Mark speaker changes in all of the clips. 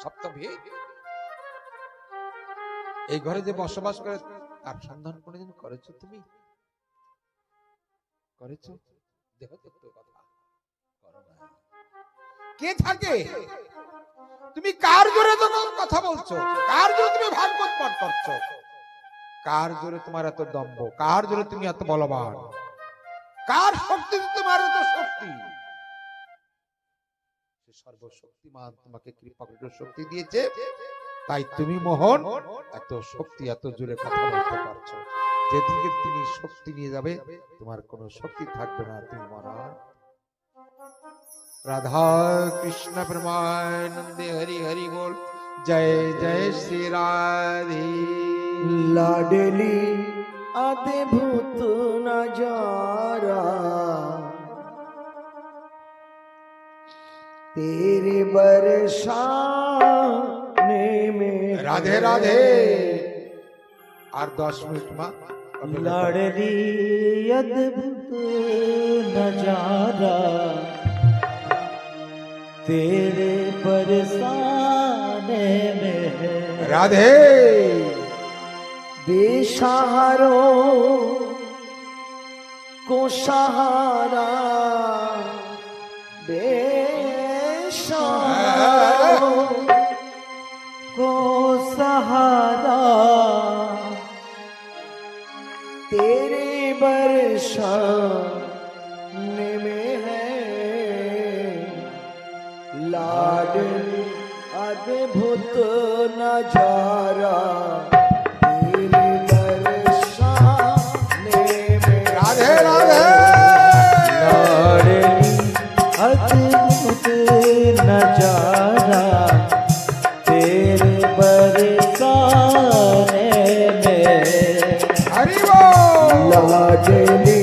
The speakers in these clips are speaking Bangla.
Speaker 1: সপ্তভেদ। এই ঘরে যে বসবাস করে তার সন্ধান কোনদিন করেছো তুমি? করেছো? দেখো তো কথা করো না। কে থাকে? তুমি কার জোরে তো কথা বলছো? কার জোরে তুমি ভাগবত পাঠ করছো? কার জোরে তোমার এত দম্ভ? কার জোরে তুমি এত বলবান? কার শক্তি তোমার এত শক্তি? সে সর্বশক্তিমান তোমাকে কৃপা করে শক্তি দিয়েছে, তাই তুমি মোহন এত শক্তি এত জোরে কথা বলতে পারছো। যেদিকে তিনি শক্তি নিয়ে যাবে তোমার কোনো শক্তি থাকবে না, তুমি মরা। राधा कृष्ण परमानंदे हरि हरि बोल। जय जय श्री राधे।
Speaker 2: लाडली अद्भुत नजारा तेरे बरसाने में।
Speaker 1: राधे राधे। और 10 मिनट में
Speaker 2: लाडली अद्भुत नजारा तेरे बरसाने में है।
Speaker 1: राधे।
Speaker 2: बेसहारों को सहारा, बेसहारों को सहारा तेरे बरसाने में है। लाडली अद्भुत नजारा तेरे बरसाने में।
Speaker 1: राधे राधे।
Speaker 2: लाडली अद्भुत नजारा तेरे बरसाने में।
Speaker 1: हरि बोल।
Speaker 2: लाडली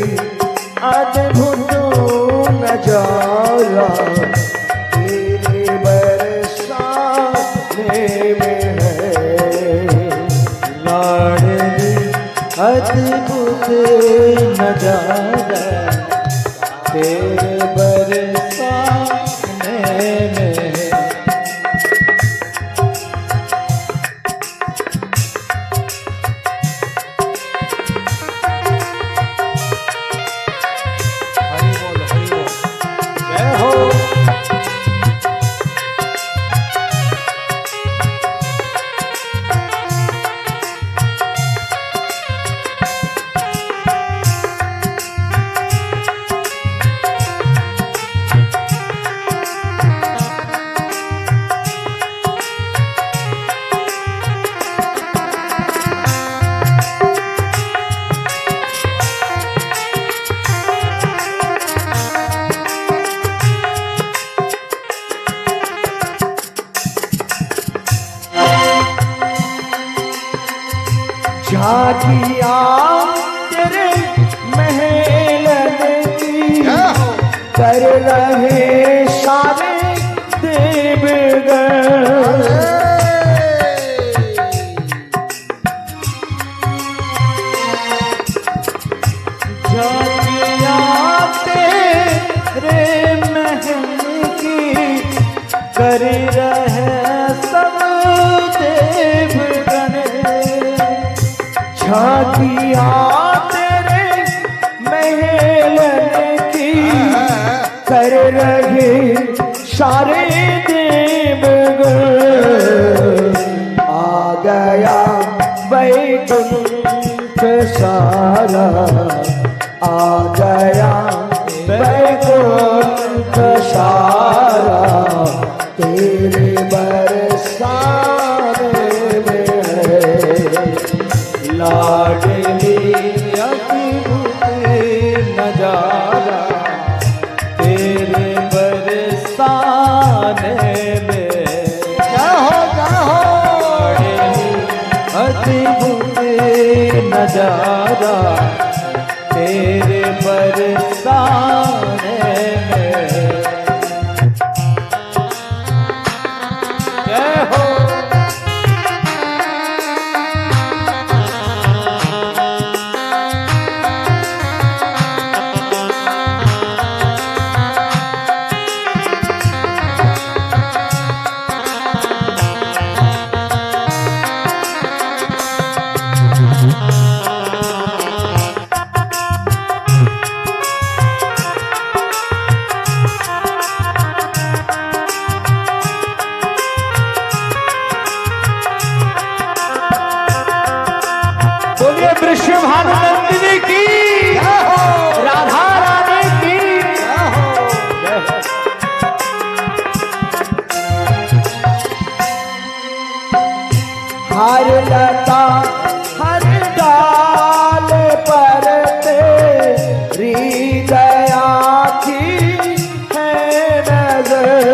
Speaker 2: अद्भुत नजारा अद्भुत नजारा तेरे बरसाने में।
Speaker 1: हरि बोल हरि बोल। जय हो।
Speaker 2: झाकिया तेरे महलन की कर रहे सारे देवगण। झाकिया तेरे महल की कर रहे सब देवगण। झाकिया तेरे महलन की कर रहे सारे देवगण। आ गया वैकुंठ सारा, आ गया वैकुंठ सारा तेरे बरसाने में है। लाडली अद्भुत नजारा तेरे बरसाने में।
Speaker 1: जय हो जय हो।
Speaker 2: लाडली अद्भुत नजारा तेरे बरसाने में। जय हो। हर लता हर डाल पर तेरी दया की है नजर।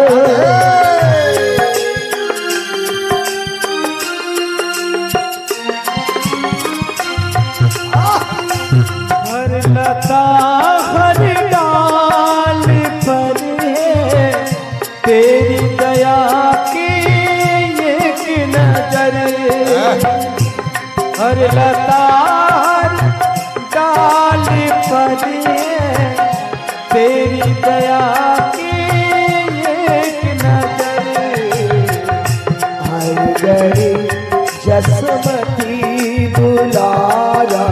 Speaker 2: हर लता हर डाल पर है तेरी दया की एक नजर। हर लता हर डाल पर है तेरी दया की एक नजर। हर घड़ी जसमती दुलारा,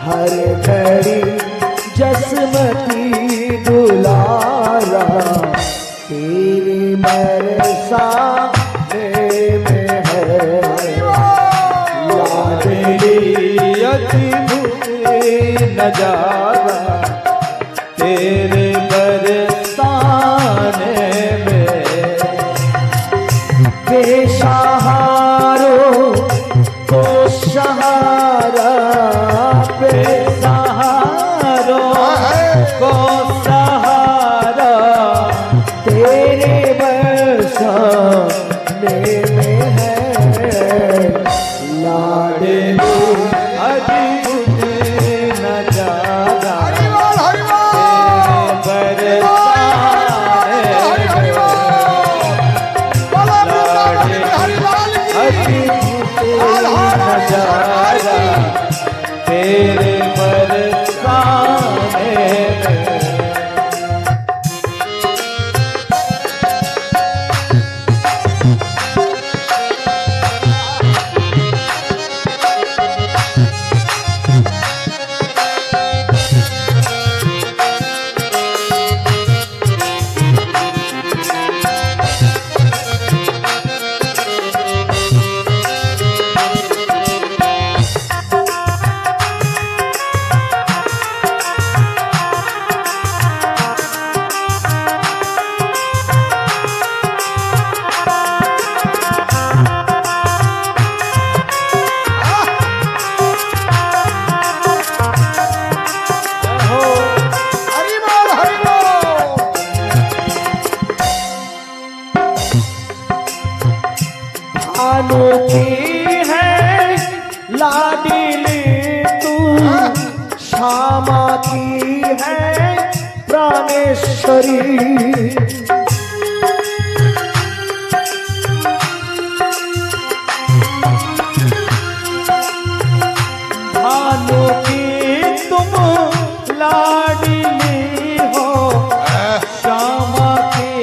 Speaker 2: हर घड़ी जसमती दुलारा, तेरे बरसाने में है। लाडली अद्भुत नजारा तेरे बरसाने में। बेसहारो को सहारा, बेसहारो को सहारा तेरे बरसाने में है। लाडली अद्भुत नजारा तेरे बरसाने में। अद्भुत नजारा तेरे बरसाने में। अनोखी है लाडली तू, श्यामा की है प्राणेश्वरी। भानु की तुम लाडली हो, श्यामा की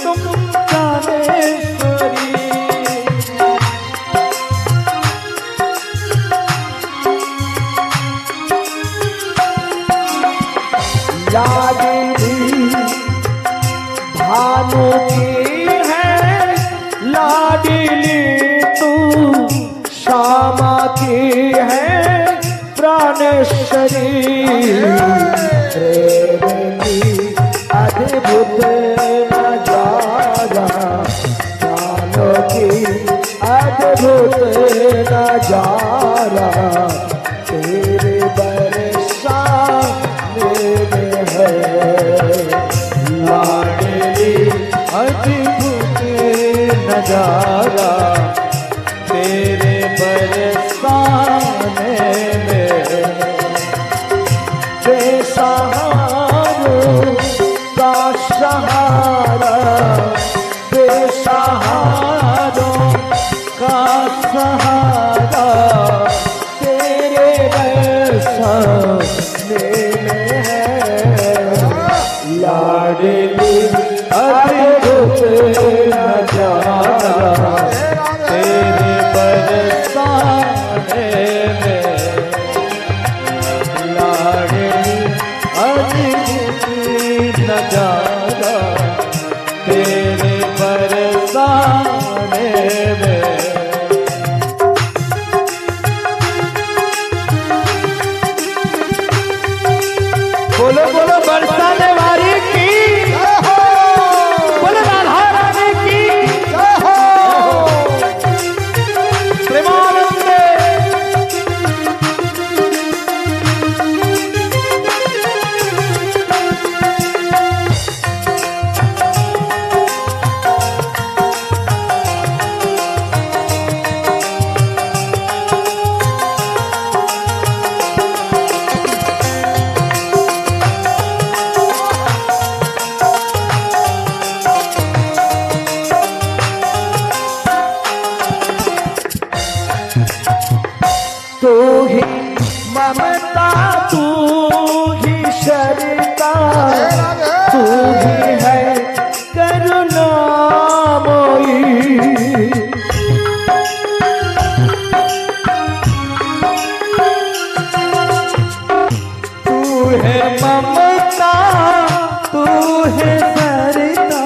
Speaker 2: तुम प्राणेश्वरी। लाडली भानु की है लाडली तू, श्यामा की है प्राणेश्वरी। प्रेम की अद्भुत नजारा, भानु की अद्भुत नजारा तेरे बरसाने में है। लाडली अद्भुत नजारा तेरे बरसाने में। बेसहारो का सहारा, बेसहारो का सहारा तेरे बरसाने में है। लाडली अद्भुत नजारा तेरे बरसाने में। लाडली अद्भुत नजारा तेरे बरसाने में। बोलो बोलो बरसाने वाली की, बोलो राधा रानी की। प्रेम ममता तू ही शरता
Speaker 1: राधे
Speaker 2: तू ही है करुणामयी तू है ममता तू है सरता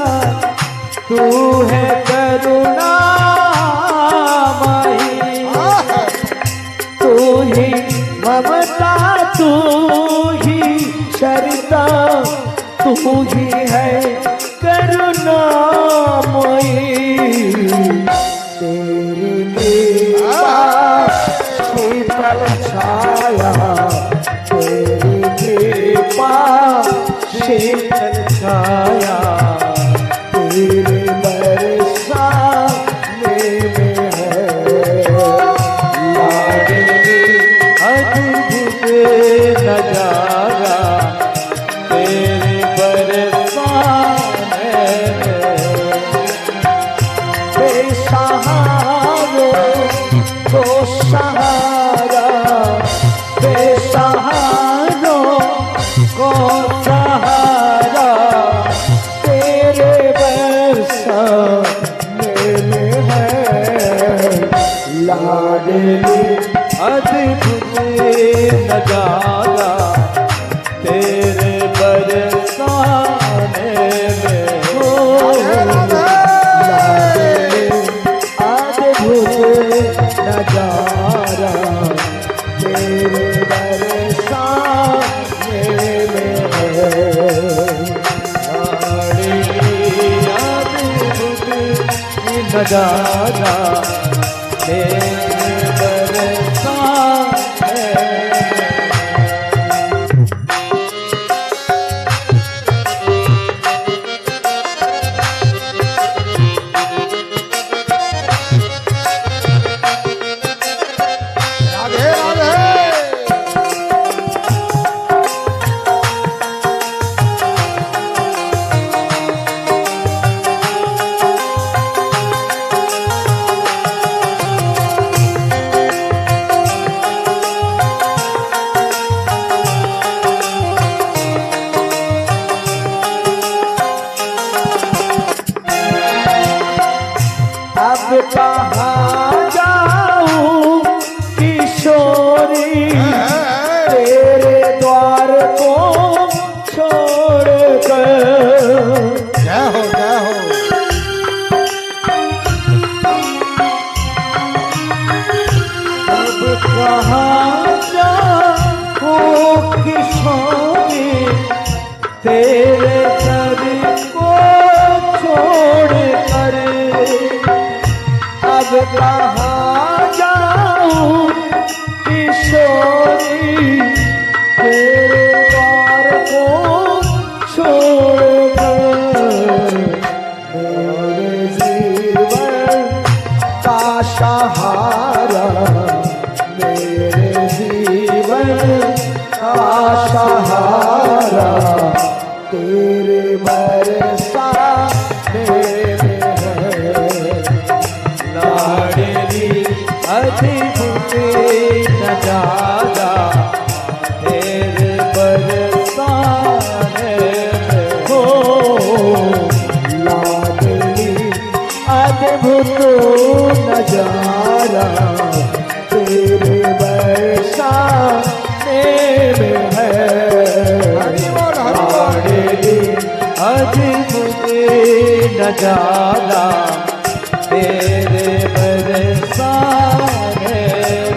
Speaker 2: तू है करुणामयी तू ही ममता तू ही शरता तू ही है करुणामयी तेरी कृपा शीतल छाया तेरी कृपा शीतल छाया तेरे बरसाने में है लाडली अद्भुत नजारा तेरे बरसाने में बेसहारो को सहारा बेसहारो को सहारा तेरे बरसाने में है लाडली अद्भुत नजारा तेरे बरसाने में हो लाडली अद्भुत नजारा तेरे बरसाने में है लाडली अद्भुत नजारा तेरे बरसाने
Speaker 1: राधे राधे
Speaker 2: अब कहाँ जाऊं किशोरी तेरे द्वार को छोड़ कर
Speaker 1: जय हो जय हो
Speaker 2: अब कहाँ जाऊं किशोरी तेरे दर को छोड़ कर अब कहाँ जाऊं किशोरी तेरे द्वार को छोड़ कर मेरे जीवन का सहारा मेरे जीवन का सहारा तेरे बरसाने में है लाडली अद्भुत नजारा तेरे बरसाने में हो लाडली अद्भुत नजारा तेरे बरसाने में है लाडली अद्भुत नजारा तेरे बरसाने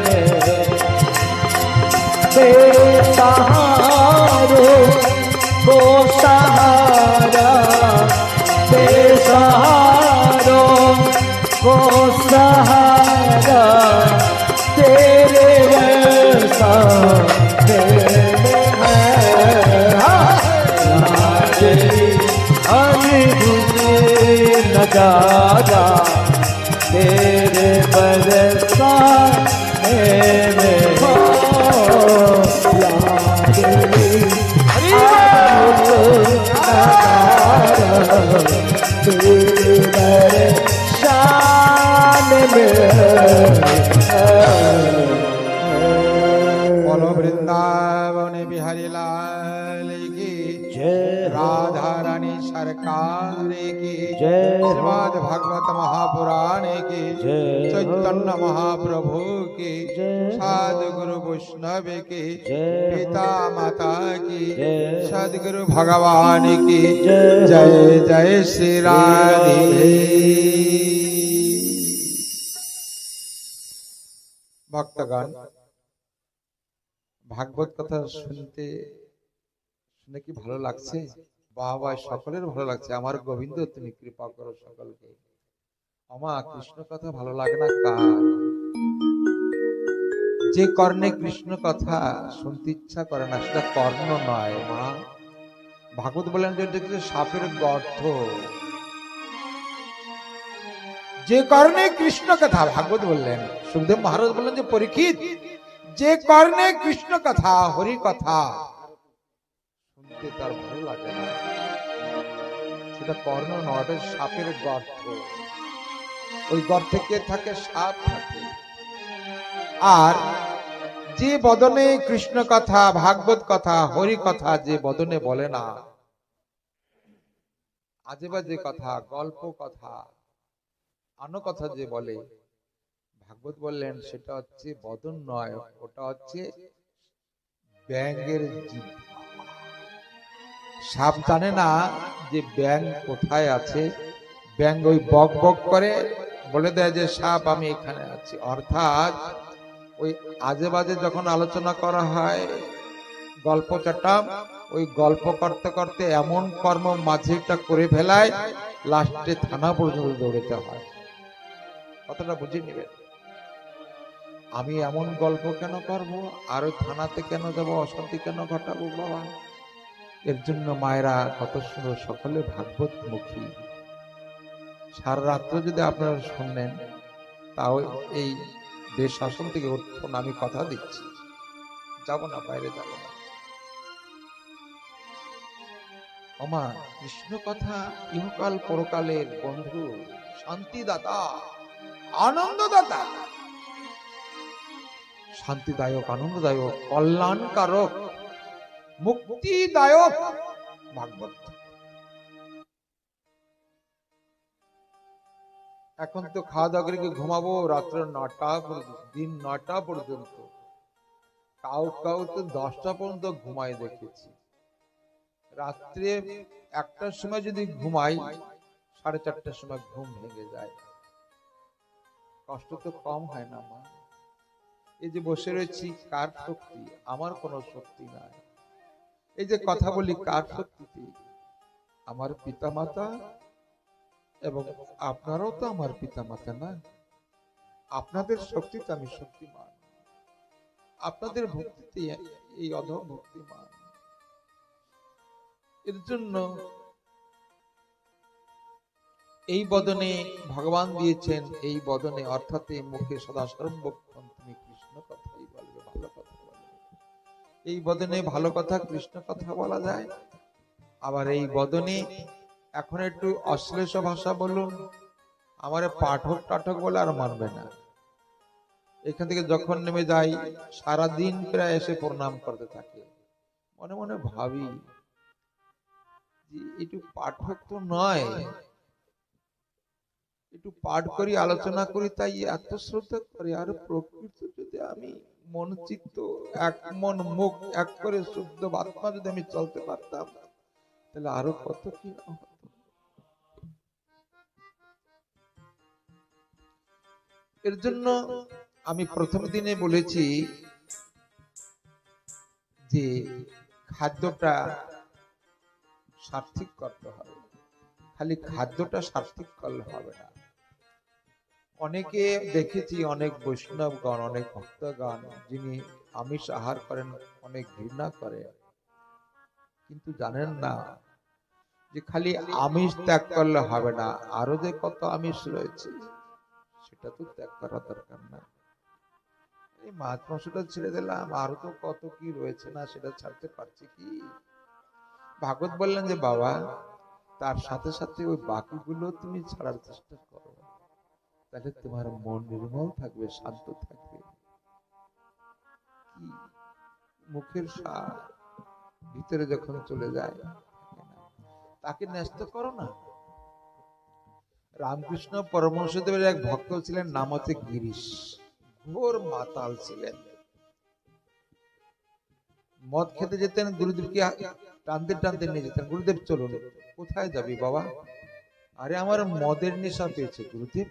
Speaker 2: में बेसहारो को सहारा बेसहारो को सहारा तेरे बरसाने में है लाडली अद्भुत नजारा तेरे बरसाने में हो लाडली अद्भुत नजारा तेरे बरसाने में
Speaker 1: बोलो वृंदावन
Speaker 2: जय हो
Speaker 1: श्रीमद् भागवत महापुराण की
Speaker 2: जय हो
Speaker 1: चैतन्य महाप्रभु की
Speaker 2: जय हो
Speaker 1: साधु गुरु वैष्णव की
Speaker 2: जय
Speaker 1: पिता माता की
Speaker 2: जय हो
Speaker 1: सदगुरु भगवान की
Speaker 2: जय हो
Speaker 1: जय जय श्री राधे। भक्तगण, ভাগবত কথা শুনতে শুনে কি ভালো লাগছে? বাবা, সকলের ভালো লাগছে। আমার গোবিন্দ, তুমি কৃপা করো সকলকে। আমা, কৃষ্ণ কথা ভালো লাগে না কার? যে কর্ণে কৃষ্ণ কথা শুনতে ইচ্ছা করে না সেটা কর্ণ নয় মা। ভাগবত বলেন যে দেখছে সাপের গর্ত। যে কর্ণে কৃষ্ণ কথা, ভাগবত বললেন, সুখদেব মহারাজ বললেন যে পরীক্ষিত, যে কর্ণে কৃষ্ণ কথা হরি কথা শুনতে তার ভালো লাগে না, সেটা কর্ণ নয়, ওটা সাপের গর্ত। ওই গর্তে কে থাকে? সাপ থাকে। আর যে বদনে কৃষ্ণ কথা, ভাগবত কথা, হরি কথা যে বদনে বলে না, আজে বাজে কথা, গল্প কথা, আনো কথা যে বলে, ভাগবত বললেন সেটা হচ্ছে বদন নয়, ওটা হচ্ছে ব্যাঙের জিহ্বা। সাপ জানে না যে ব্যাঙ কোথায় আছে। ব্যাঙ ওই বক বক করে বলে দেয় যে সাপ আমি এখানে আছি। অর্থাৎ ওই আজে বাজে যখন আলোচনা করা হয়, গল্প চটাম, ওই গল্প করতে করতে এমন কর্ম মাঝেটা করে ফেলায়, লাস্টে থানা পর্যন্ত দৌড়াতে হয়। কথাটা বুঝে নেবেন। আমি এমন গল্প কেন করব, আর ওই থানাতে কেন যাব, অশান্তি কেন ঘটাবো বাবা? এর জন্য মায়েরা কত সুন্দর সকলে ভাগবত মুখী। সারা রাত্র যদি আপনারা শুনলেন, তাও এই দেশ শাসন থেকে উঠুন, আমি কথা দিচ্ছি, যাব না, বাইরে যাব না। ওমা, কৃষ্ণ কথা ইহকাল পরকালের বন্ধু, শান্তিদাতা, আনন্দদাতা, শান্তিদায়ক, আনন্দদায়ক, কল্যাণকারক, মুক্তিদায়ক ভাগবত। এখন তো খাওয়া দাওয়া করে ঘুমাবো রাত্র 9টা পর্যন্ত, দিন 9টা পর্যন্ত। কাউ কাউ তো 10টা পর্যন্ত ঘুমাই দেখেছি। রাত্রে 1টার সময় যদি ঘুমাই, 4:30টার সময় ঘুম ভেঙে যায়। কষ্ট তো কম হয় না মা? এই যে বসে রয়েছি, কার শক্তি? আমার কোনো শক্তি নাই। এই যে কথা বলি, কার শক্তিতে? আমার পিতা মাতা, এবং আপনারাও তো আমার পিতা মাতা না? আপনাদের শক্তিতে আমি শক্তিমান, আপনাদের ভক্তিতে এই অধম ভক্তিমান। এর জন্য এই বদনে ভগবান দিয়েছেন, এই বদনে অর্থাৎ এই মুখে সদা সর্বক্ষণ তুমি কৃষ্ণ কথাই বলবে, ভালো কথা বলবে। এই বদনে ভালো কথা, কৃষ্ণ কথা বলা যায়। আবার এই বদনে এখন একটু অশ্লেষ ভাষা বলুন, আমার পাঠক টাঠক বলে আর মানবে না। এখান থেকে যখন নেমে যাই, সারাদিন প্রায় এসে প্রণাম করতে থাকে। মনে মনে ভাবি যে একটু পাঠক তো নয়, একটু পাঠ করি, আলোচনা করি, তাই এত শ্রদ্ধা করে। আর প্রকৃত যদি আমি মন চিত্ত এক, মন মুখ এক করে শুদ্ধ আত্মা যদি আমি চলতে পারতাম, তাহলে আরো কত কি না হতো। এর জন্য আমি প্রথম দিনে বলেছি যে খাদ্যটা সার্থক করতে হবে। খালি খাদ্যটা সার্থক করলে হবে না। অনেকে দেখেছি, অনেক বৈষ্ণবগণ, অনেক ভক্তগণ যিনি আমিষ আহার করেন, অনেক ঘৃণা করে, কিন্তু জানেন না যে খালি আমিষ ত্যাগ করলে হবে না, আরো যে কত আমিষ রয়েছে সেটা তো ত্যাগ করা দরকার না। এই মাছ মাংসটা ছেড়ে দিলাম, আরো তো কত কি রয়েছে না, সেটা ছাড়তে পারছি কি? ভাগবত বললেন যে বাবা, তার সাথে সাথে ওই বাকিগুলো তুমি ছাড়ার চেষ্টা করো, তাহলে তোমার মন নির্মল থাকবে, শান্ত থাকবে। কি মুখের স্বাদ ভিতরে যখন চলে যায়, তাকে ন্যস্ত করো না। রামকৃষ্ণ পরমহংসদেবের এক ভক্ত ছিলেন, নাম হচ্ছে গিরিশ। ঘোর মাতাল ছিলেন। মদ খেতে যেতেন, গুরুদেবকে টানতে টানতে নিয়ে যেতেন, গুরুদেব চলুন। কোথায় যাবি বাবা? আরে আমার মদের নেশা পেয়েছে গুরুদেব।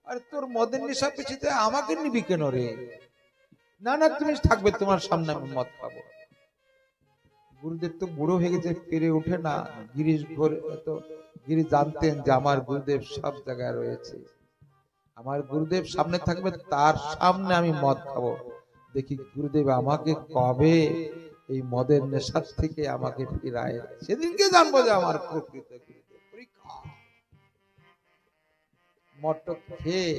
Speaker 1: আরে তোর মদের নেশা পেয়েছে, আমাকে নিবি কেন রে? না না, তুমি থাকবে, তোমার সামনে আমি মদ খাবো। গুরুদেব তো বুড়ো হয়ে গেছে, পেরে ওঠে না। গিরিশ ঘোর তো গিরিশ জানতেন যে আমার গুরুদেব সব জায়গায় রয়েছে, আমার গুরুদেব সামনে থাকবে, তার সামনে আমি মদ খাবো। দেখি গুরুদেব আমাকে কবে এই মদের নেশার থেকে আমাকে ফিরায়, সেদিনকে জানবো যে আমার প্রকৃত গুরুদেব। পরীক্ষা মদ খেয়ে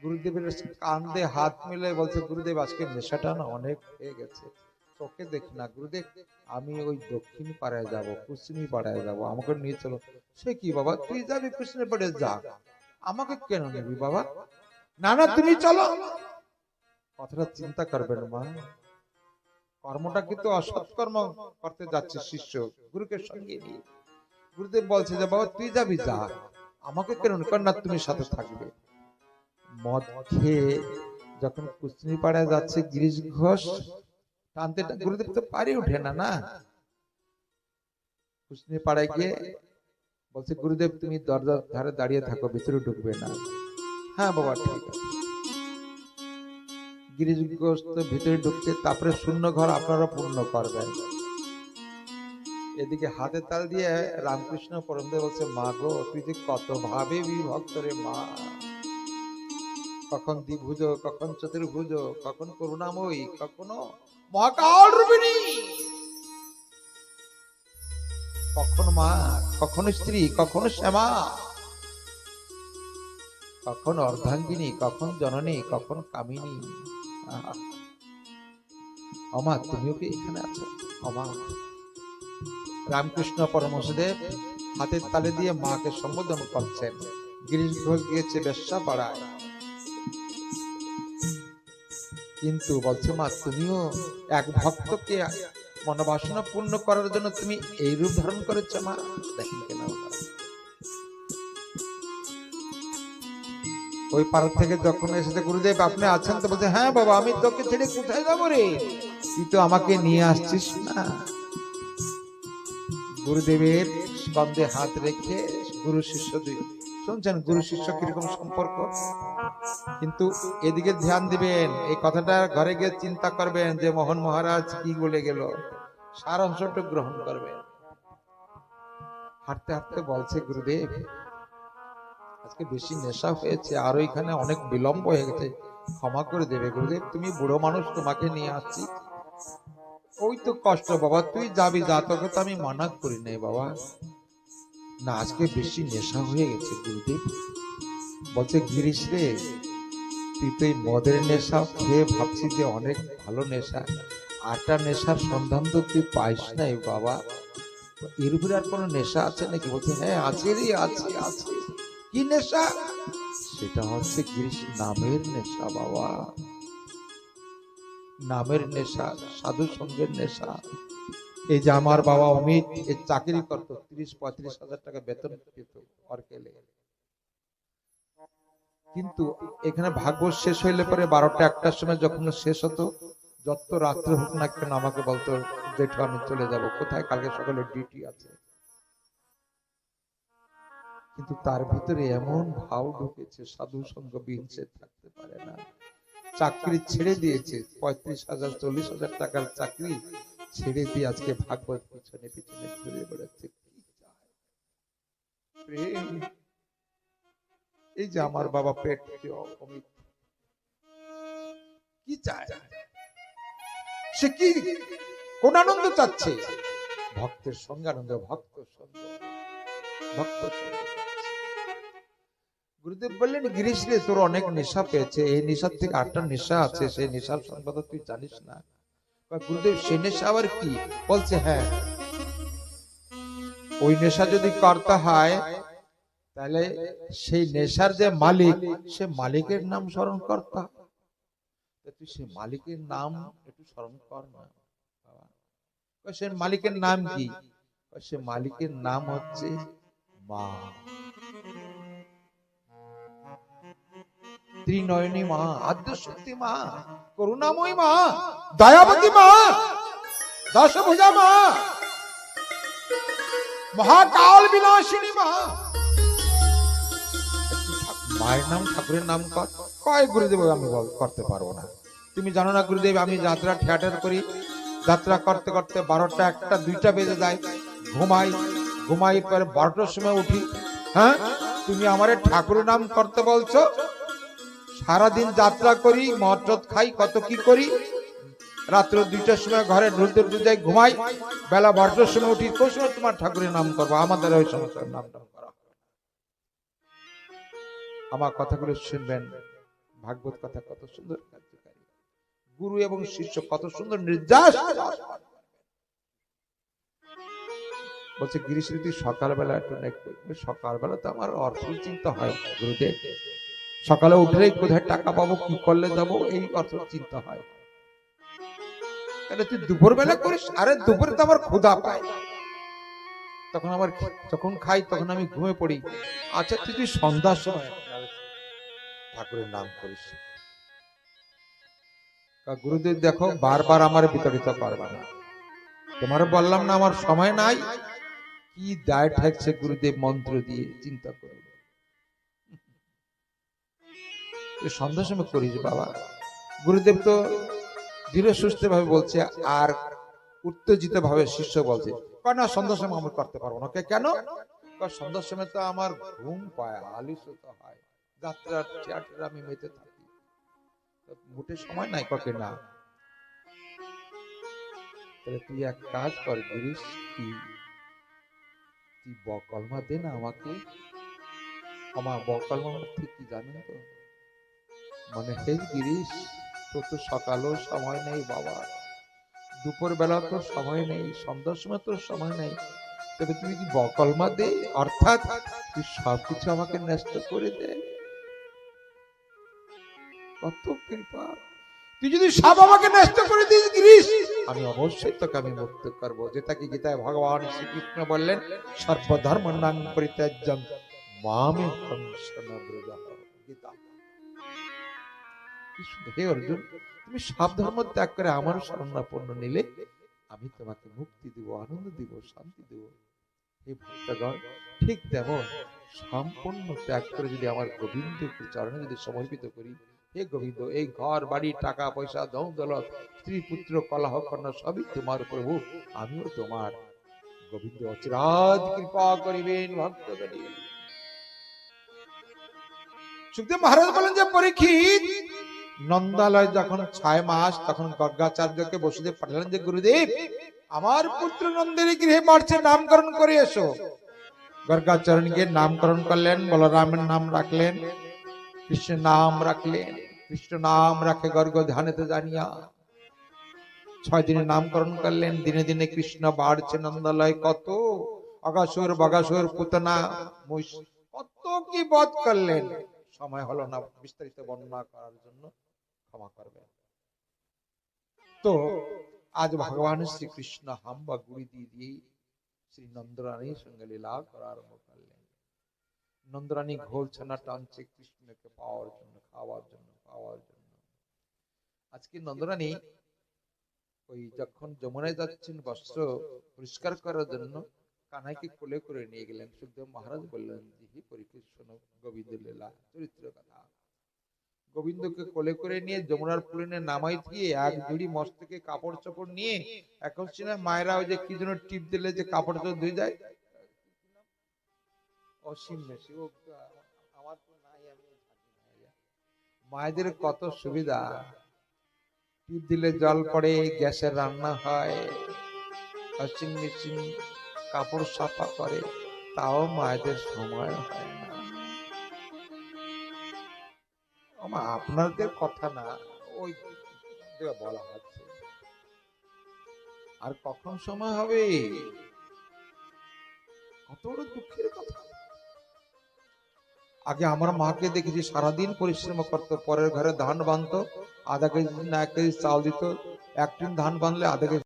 Speaker 1: গুরুদেবের কাঁধে হাত মিলে বলছে, গুরুদেব আজকে নেশাটা না অনেক হয়ে গেছে, চোখে দেখি না গুরুদেব, আমি ওই দক্ষিণ পাড়ায় যাব, পশ্চিমী পাড়ায় যাব, আমাকে নিয়ে চলো। সে কি বাবা, তুই যাবি পশ্চিমী পাড়ায়, যা, আমাকে কেন নিবি বাবা? না না, তুমি চলো। কথাটা চিন্তা করবেন মা, কর্মটা কিন্তু অসৎ কর্ম করতে যাচ্ছে শিষ্য গুরুকে সঙ্গে নিয়ে। গুরুদেব বলছে যে বাবা তুই যাবি, যা, আমাকে কেন না, তুমি সাথে থাকবে। মদ খেয়ে যখন কুস্তিনি পাড়ায় যাচ্ছে, গিরিশ ঘোষ টানতে গুরুদেব তো পারি উঠে না না, কুস্তিনি পাড়ায় গিয়ে বলছে, গুরুদেব তুমি দরজার ধারে দাঁড়িয়ে থাকো, ভিতরে ঢুকবে না। হ্যাঁ বাবা ঠিক আছে। গিরিশ ঘোষ তো ভিতরে ঢুকছে, তারপরে শূন্য ঘর আপনারা পূর্ণ করবেন। এদিকে হাতে তাল দিয়ে রামকৃষ্ণ পরমদেব বলছে, মা গো তুই যে কত ভাবে বিভক্ত রে মা, কখন দ্বিভুজ, কখন চতুর্ভুজ, কখন করুণাময়ী, কখনো মহাকাল রূপিণী, কখন মা, কখন স্ত্রী, কখন শ্যামা, কখন অর্ধাঙ্গিনী, কখন জননী, কখন কামিনী। অমা তুমিও কি এখানে আছো? অমা। রামকৃষ্ণ পরমহংসদেব হাতের তালে দিয়ে মাকে সম্বোধন করছেন। গিরিশ ঘোষ গিয়েছে বেশ্যা পাড়ায়, কিন্তু বলছে মা তুমিও এক ভক্তকে মনোবাসনা পূর্ণ করার জন্য তুমি এই রূপ ধারণ করেছ মা। দেখেন কেন ওই পাড়া থেকে যখন এসেছে, গুরুদেব আপনি আছেন তো? বলছে হ্যাঁ বাবা, আমি তোকে ছেড়ে কোথায় যাবো রে, তুই তো আমাকে নিয়ে আসছিস না। গুরুদেবের স্কন্ধে হাত রেখে গুরু শিষ্য দুই, শুনছেন গুরু শিষ্য কিরকম সম্পর্ক। কিন্তু এদিকে ধ্যান দিবেন, এই কথাটা ঘরে গিয়ে চিন্তা করবেন যে মোহন মহারাজ কি বলে গেল, সার অংশটা গ্রহণ করবেন। হাঁটতে হাঁটতে বলছে, গুরুদেব আজকে বেশি নেশা হয়েছে, আর ওইখানে অনেক বিলম্ব হয়ে গেছে, ক্ষমা করে দেবে গুরুদেব, তুমি বুড়ো মানুষ, তোমাকে নিয়ে আসছি। ওই তো কষ্ট বাবা, তুই যাবি যা, তোকে তো আমি মানা করি নাই বাবা। না আজকে বেশি নেশা হয়ে গেছে গুরুদেব। বলছে গিরিশ রে, তুই তো এই মদের নেশা খেয়ে ভাবছি যে অনেক ভালো নেশা, আটা নেশার সন্ধান তো তুই পাইস নাই বাবা, এর উপরে আর কোনো নেশা আছে নাকি? বলছে হ্যাঁ আছে রে, আছে আছে। কি নেশা? সেটা হচ্ছে গিরিশ নামের নেশা বাবা, নামের নেশা, সাধু সঙ্গের নেশা। এই যে আমার বাবা অমিত এই চাকরি করতো, 30-35 হাজার টাকা বেতন পেত অর্কেলে, কিন্তু এখানে ভাগ্য শেষ হইলে পরে 12টা-1টার সময় যখন শেষ হতো, যত রাত্রে হোক না কেন আমাকে বলতো জেঠু আমি চলে যাব, কোথায়, কালকে সকালে ডিউটি আছে। কিন্তু তার ভিতরে এমন ভাব ঢুকেছে, সাধু সঙ্গ বিহীন সে থাকতে পারে না। চাকরি ছেড়ে দিয়েছে, 35,000 40,000 টাকার চাকরি ছেড়ে দিয়ে আজকে ভাগবত পিছনে পিছনে ঘুরে বেড়াচ্ছে। প্রেম, এই যে আমার বাবা পেট অমিত কি চায়, সে কি কোন আনন্দ চাচ্ছে? ভক্তের সঙ্গে আনন্দ, ভক্ত সঙ্গ, ভক্ত সঙ্গ। গুরুদেব বললেন গিরিশ রে, তোর অনেক নেশা পেয়েছে, এই নেশার থেকে 8টা নেশা আছে, সেই নেশার সংবাদ তুই জানিস না। গুরুদেব সে নেশা আবার কি? বলছে হ্যাঁ, ওই নেশা যদি করতে হয় তাহলে সেই নেশার যে মালিক, সে মালিকের নাম স্মরণ করতে হবে। তুই সে মালিকের নাম একটু স্মরণ কর না। সে মালিকের নাম কি? সে মালিকের নাম হচ্ছে মা। ত্রিনয়নী মা, আদ্যশক্তি মা, করুণাময়ী মা, দয়াবতী মা, দশভুজা মা, মহাকাল বিনাশিনী মা। মায়ের নাম ঠাকুরের নাম কয় গুরুদেব আমি করতে পারবো না। তুমি জানো না গুরুদেব, আমি যাত্রা থিয়েটার করি, যাত্রা করতে করতে 12টা 1টা 2টা বেজে যায়, ঘুমাই পরে 12টার সময় উঠি। হ্যাঁ, তুমি আমারে ঠাকুরের নাম করতে বলছো? সারাদিন যাত্রা করি, মদ খাই, কত কি করি, রাত্র 2টার সময় ঘরে ঢুলতে যাই, ঘুমাই, বেলা 12টার সময় উঠি, কোন সময় তোমার ঠাকুরের নাম করবো? আমাদের ওই সমস্ত নামটা করা। আমার কথাগুলো শুনবেন, ভাগবত কথা কত সুন্দর কার্যকারী, গুরু এবং শিষ্য কত সুন্দর নির্যাস। বলছে গিরিশ তুই সকালবেলা সকালবেলা তো আমার অর্থ চিন্তা হয় গুরুদেব, সকালে উঠলেই কোথায় টাকা পাবো, কি করলে যাবো, এই অর্থ চিন্তা হয়। তাহলে তুই দুপুর বেলা করিস? আরে দুপুরে তো আমার ক্ষুধা পায়, তখন আমার যখন খাই তখন আমি ঘুমিয়ে পড়ি। আচ্ছা তুই সন্ধ্যার সময় ঠাকুরের নাম করিস। গুরুদেব দেখো, বারবার আমার বিতাড়িত করবে না, তোমার বললাম না আমার সময় নাই, কি দায় ঠেকছে গুরুদেব মন্ত্র দিয়ে, চিন্তা করুন। সন্ধ্যার সময় করিস বাবা। গুরুদেব তো ধীরে সুস্থ ভাবে বলছে, আর উত্তেজিত ভাবে শিষ্য বলছে না সন্ধ্যার সময় আমি করতে পারবো না। কেন? সন্ধ্যার সময় তো আমার ঘুম পায়, আলিস্যত হয়, যাত্রার থিয়েটারে আমি মেতে থাকি, মোটে সময় নাই। কাকে না, তাহলে তুই এক কাজ কর গিরিশ, তুই বকলমা দে না আমাকে। আমার বকলমা ঠিক কি জানেন তো? মানে হে গিরিশ, তোর তো সকালও সময় নেই বাবা, দুপুর বেলা তোর সময় নেই, সন্ধ্যার সময় তোর সময় নেই, তবে তুমি কি বকলমা দে, অর্থাৎ তুই সবকিছু আমাকে নষ্ট করে দে। কত কৃপা! তুই যদি সব আমাকে নষ্ট করে দিস গিরিশ, আমি অবশ্যই তোকে আমি মুক্ত করবো। যেটাকে গীতায় ভগবান শ্রীকৃষ্ণ বললেন, সর্বধর্মাণাং পরিত্যাজ্যং মামেকং শরণং ব্রজ। গীতা। হে অর্জুন, তুমি সব ধর্ম ত্যাগ করে আমার শরণাপন্ন নিলে আমি তোমাকে মুক্তি দিব, আনন্দ দিব, শান্তি দেব। হে ভক্তগণ, ঠিক তেমন সম্পূর্ণ ত্যাগ করে যদি আমার গোবিন্দের চরণে যদি সমর্পিত করি, হে গোবিন্দ, এই ঘর বাড়ি টাকা পয়সা ধন দৌলত স্ত্রী পুত্র কলহ কন্যা সবই তোমার প্রভু, আমিও তোমার। গোবিন্দ অচিরাজ কৃপা করিবেন ভক্তগণে। সুখদেব মহারাজ বলেন যে পরীক্ষিত, নন্দালয় যখন 6 মাস, তখন গর্গাচার্যকে বসুদেব পাঠালেন যে গুরুদেব, আমার পুত্র নন্দের গৃহে বাড়ছে, নামকরণ করে এসো। গর্গাচরণকে নামকরণ করলেন, বলরামের নাম রাখলেন, কৃষ্ণের নাম রাখলেন। কৃষ্ণ নাম রাখে গর্গ ধ্যানেতে জানিয়া 6 দিনে নামকরণ করলেন। দিনে দিনে কৃষ্ণ বাড়ছে নন্দালয়। কত অগাসুর বগাসুর পুতনা মহিষ কত কি বধ করলেন, সময় হলো না বিস্তারিত বর্ণনা করার জন্য, ক্ষমা করবেন। তো আজ ভগবান শ্রীকৃষ্ণ হাম্বা গুড়ি দিয়ে শ্রী নন্দরানীর সঙ্গে লীলা করা আরম্ভ করলেন। নন্দরানী ঘোল ছানা টানছে কৃষ্ণকে পাওয়ার জন্য, খাওয়ার জন্য, পাওয়ার জন্য। আজকে নন্দরানী ওই যখন যমুনায় যাচ্ছেন বস্ত্র পরিষ্কার করার জন্য, কানাইকে কোলে করে নিয়ে গেলেন। সুখদেব মহারাজ বললেন, হে পরীক্ষিত শোনো গোবিন্দ লীলা চরিত্র কথা। গোবিন্দকে কোলে করে নিয়ে যমুনার পুলিনে নামাই দিয়ে এক জুড়ি মস্তকে কাপড় চোপড় নিয়ে, এখন সিনা মায়েরা ওই যে কি যেন টিপ দিলে যে কাপড় চোপড় ধুয়ে যায়, অসীম বেশি, ও আমার তো নাই, আমি মায়েদের কত সুবিধা, টিপ দিলে জল পড়ে, গ্যাসে রান্না হয়, ওয়াশিং মেশিন কাপড় সাফা করে, তাও মায়েদের সময় হয় না। আপনাদের কথা না, ওই বলা হচ্ছে, আর কখন সময় হবে? কত বড় দুঃখের কথা। আগে আমার মাকে দেখেছি সারাদিন পরিশ্রম করতো, পরের ঘরে ধান বাঁধতো, আধা কেজি না 1 কেজি চাল দিত, 1 টিন ধান বাঁধলে আধা কেজি